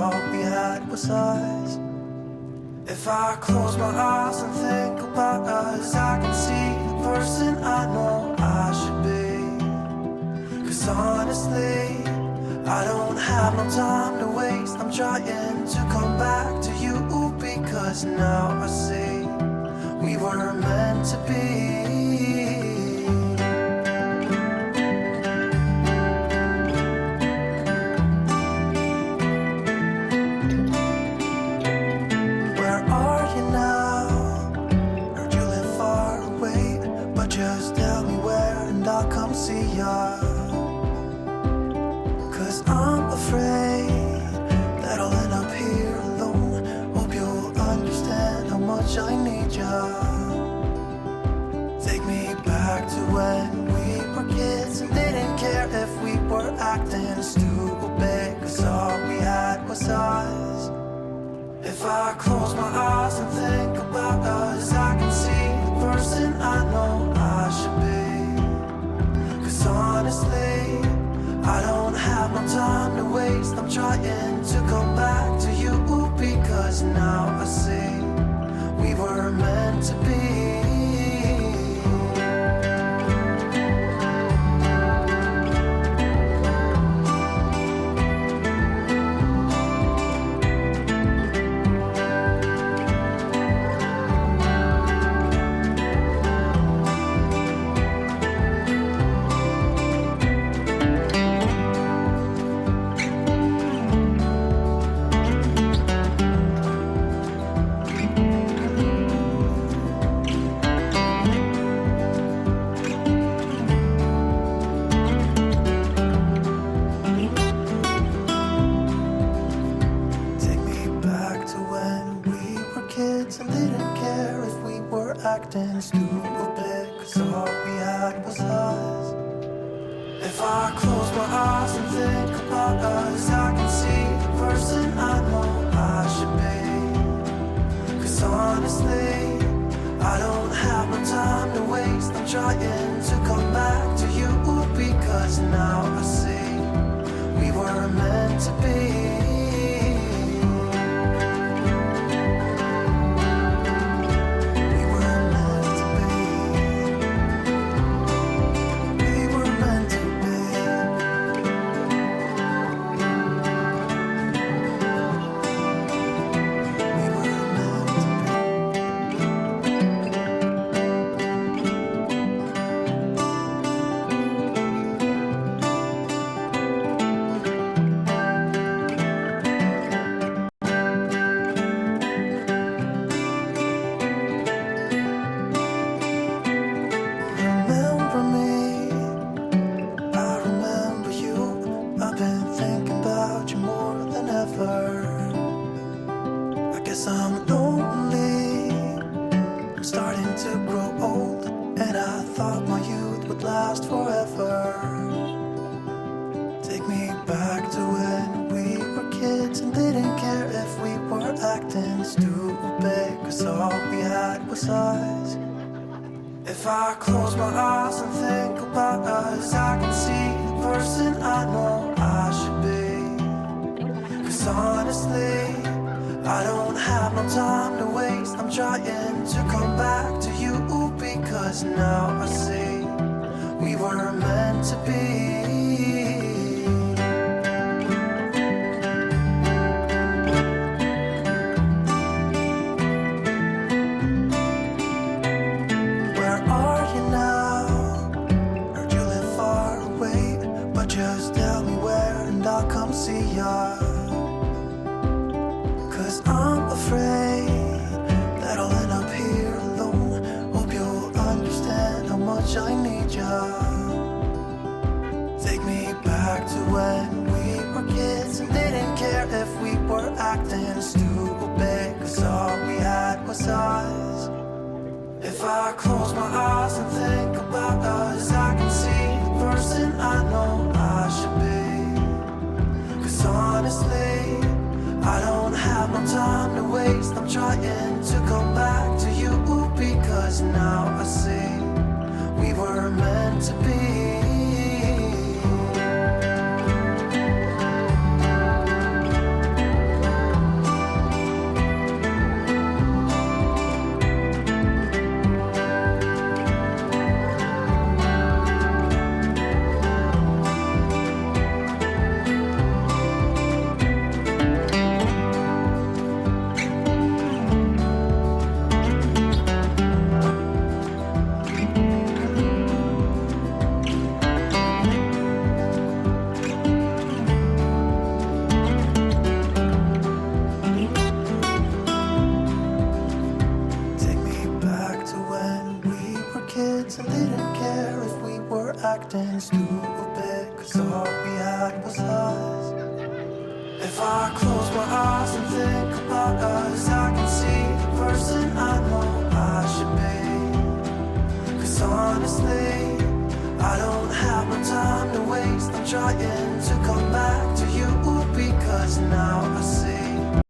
all we had was us. If I close my eyes and think about us, I can see the person I know I should be. 'Cause honestly, I don't have no time to waste. I'm trying to come back to you, because now I see we were meant to be. See ya, 'cause I'm afraid that I'll end up here alone. Hope you'll understand how much I need ya. Take me back to when we were kids and didn't care if we were acting stupid, 'cause all we had was us. If I close my eyes and think about us, I can see the person I know I should be. Honestly, I don't have no time to waste. I'm trying to come back to you, because now I see we were meant to be. Acting stupid, 'cause all we had was us. If I close my eyes and think about us, I can see the person I know I should be. 'Cause honestly, I don't have no time to waste. I'm trying to come back to you, because now I see we were meant to be. If I close my eyes and think about us, I can see the person I know I should be. 'Cause honestly, I don't have no time to waste. I'm trying to come back to you, because now I see we were meant to be. See ya, 'cause I'm afraid that I'll end up here alone. Hope you'll understand how much I need ya. Take me back to when we were kids and didn't care if we were acting stupid, 'cause all we had was us. If I close my eyes and think about us, I can see the person I know I should be. Honestly, I don't have no time to waste. I'm trying to come back to you, because now I see we were meant to be. friends and didn't care if we were acting stupid, cause all we had was us. If I close my eyes and think about us, I can see the person I know I should be. Cause honestly, I don't have no time to waste. I'm trying